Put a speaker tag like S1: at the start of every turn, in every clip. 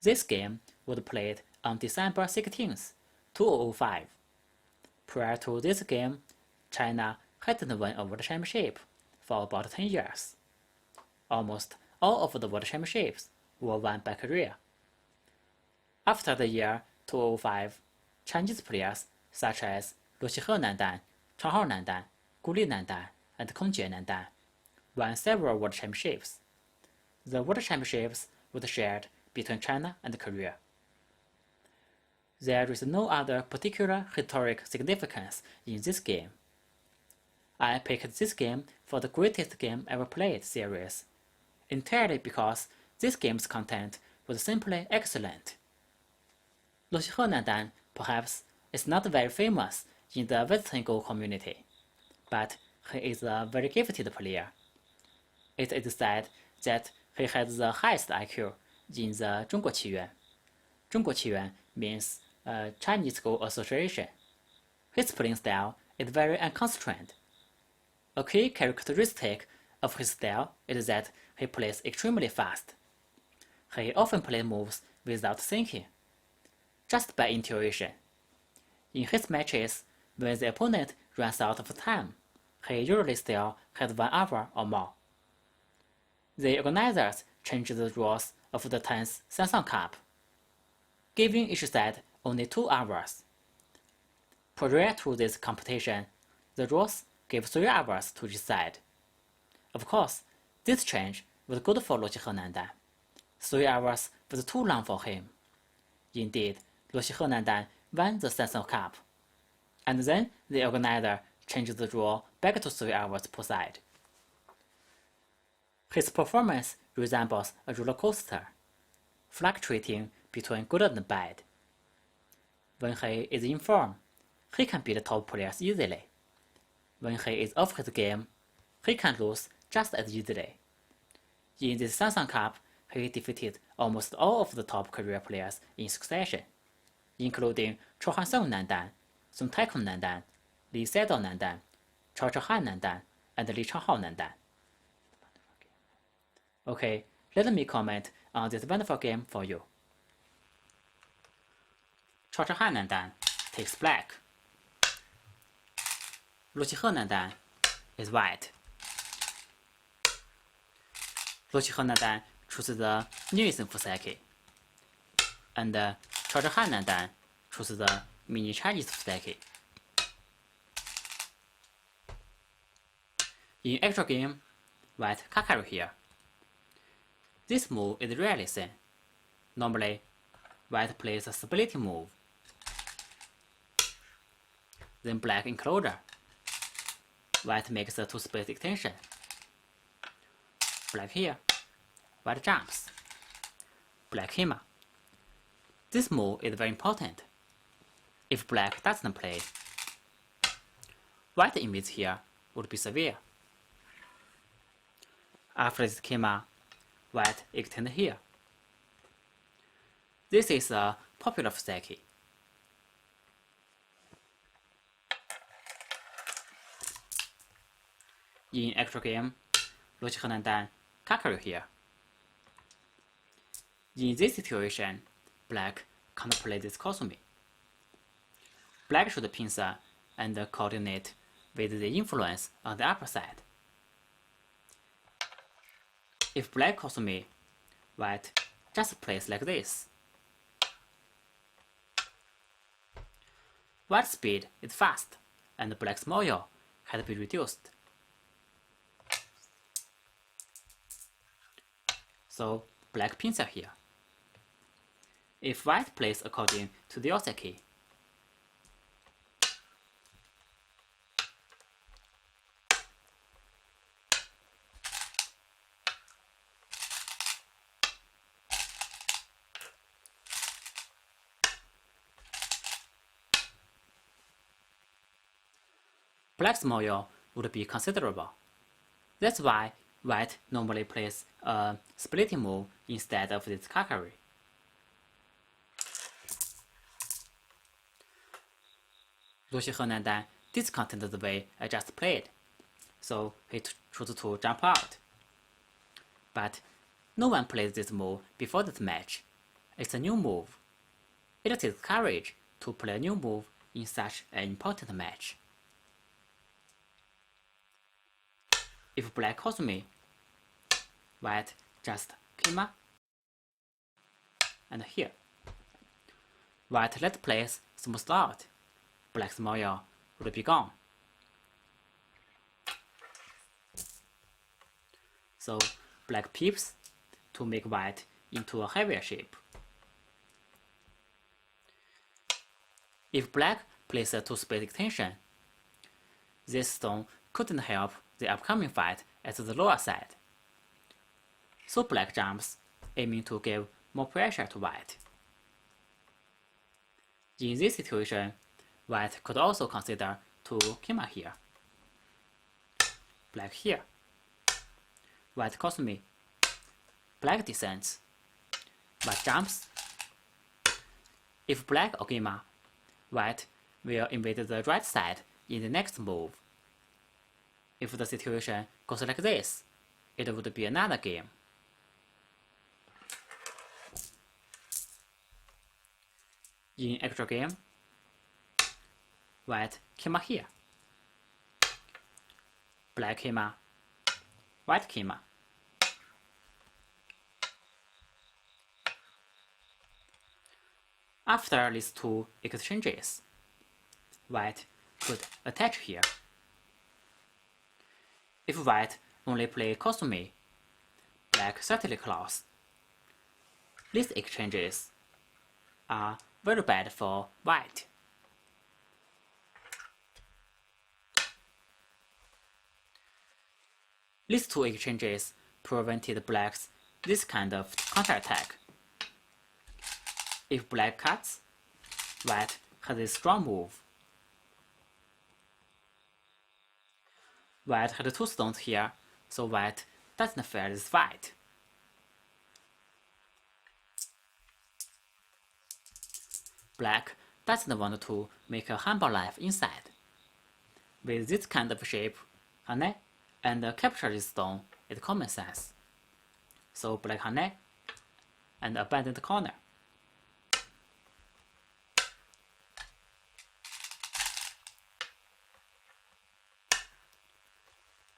S1: This game was played on December 16, 2005. Prior to this game, China hadn't won a World Championship for about 10 years. Almost all of the World Championships were won by Korea. After the year 2005, Chinese players such as Xihe Nandan, Cheolhan Nandan, Nandan, and Jie Nandan won several World Championships. The World Championships were shared between China and Korea. There is no other particular historic significance in this game. I picked this game for the greatest game ever played series, entirely because this game's content was simply excellent. Xihe Nandan, perhaps, is not very famous in the Western Go community, but he is a very gifted player. It is said that he has the highest IQ in the Cheolhan. Cheolhan means Chinese Go Association. His playing style is very unconstrained. A key characteristic of his style is that he plays extremely fast. He often plays moves without thinking, just by intuition. In his matches, when the opponent runs out of time, he usually still has 1 hour or more. The organizers changed the rules of the 10th Samsung Cup, giving each side only 2 hours. Prior to this competition, the rules gave 3 hours to each side. Of course, this change was good for Xihe Nandan. 3 hours was too long for him. Indeed, Xihe Nandan won the Samsung Cup, and then the organizer changed the rule back to 3 hours per side. His performance resembles a roller coaster, fluctuating between good and bad. When he is in form, he can beat top players easily. When he is off his game, he can lose just as easily. In this Samsung Cup, he defeated almost all of the top career players in succession, including Cheolhan Nandan, Song Taekun Nandan, Li Sedao Nandan, Cheolhan Nandan, and Li Changhao Nandan. Okay, let me comment on this wonderful game for you. Cheolhan Nandan takes black. Xihe Nandan is white. Xihe Nandan chooses the Newism Fuseki, and Cheolhan Nandan chooses the mini Chinese Fuseki. In actual game, white Kakaru here. This move is rarely seen. Normally, white plays a splitting move, then black enclosure. White makes a 2-space extension. Black here, white jumps. Black Hima. This move is very important. If black doesn't play, white image here would be severe. After this Kima, white extend here. This is a popular Fuseki. In actual game, Xihe Nandan Kakaru here. In this situation, black can't play this Kosumi. Black should pincer and coordinate with the influence on the upper side. If black Kosumi, white just plays like this. White speed is fast, and black's moyo had been reduced. So black pincer here. If white plays according to the Oseki, black's moyo would be considerable. That's why white normally plays a splitting move instead of this Kakari. Xihe Nandan discounted the way I just played, so he chose to jump out. But no one played this move before this match, It's a new move. It takes courage to play a new move in such an important match. If black calls me, white just came up, and here. White let plays smoothed out, black's moya would be gone. So black peeps to make white into a heavier shape. If black plays a two-space extension, this stone couldn't help the upcoming fight at the lower side. So black jumps, aiming to give more pressure to white. In this situation, white could also consider to Kima here. Black here. White calls me. Black descends. White jumps. If black or Kima, white will invade the right side in the next move. If the situation goes like this, it would be another game. In actual game, white Kima here. Black Kima, white Kima. After these two exchanges, white could attach here. If white only play Kosume, black certainly close. These exchanges are very bad for white. These two exchanges prevented black's this kind of counterattack. If black cuts, white has a strong move. White had two stones here, so white doesn't fear this fight. Black doesn't want to make a humble life inside. With this kind of shape, Hane and capture this stone is common sense. So black Hane and abandon the corner.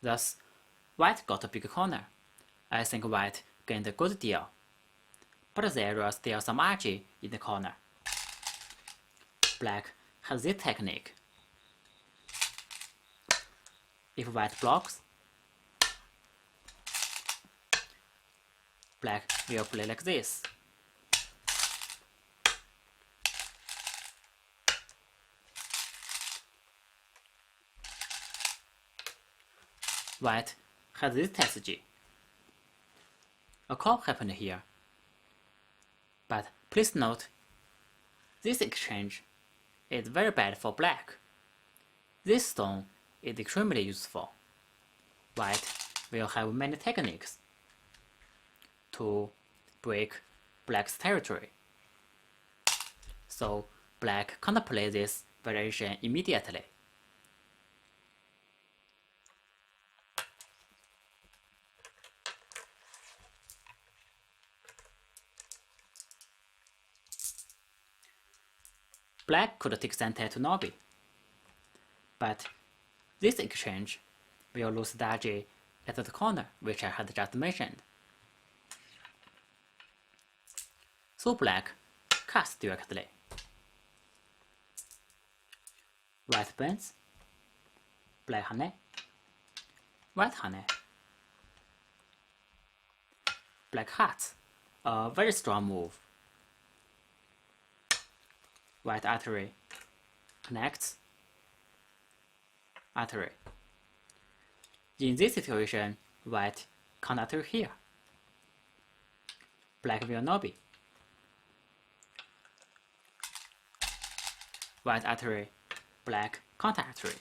S1: Thus, white got a big corner. I think white gained a good deal. But there are still some argy in the corner. Black has this technique. If white blocks, black will play like this. White has this strategy. A call happened here. But please note, this exchange is very bad for black. This stone is extremely useful. White will have many techniques to break black's territory. So black can't play this variation immediately. Black could take center to Nobi, but this exchange will lose Daji at the corner which I had just mentioned. So black cuts directly. White bends, black Hane, white Hane. Black cuts, a very strong move. White artery connects, artery. In this situation, white can't artery here. Black will Nobi. White artery, black counter artery.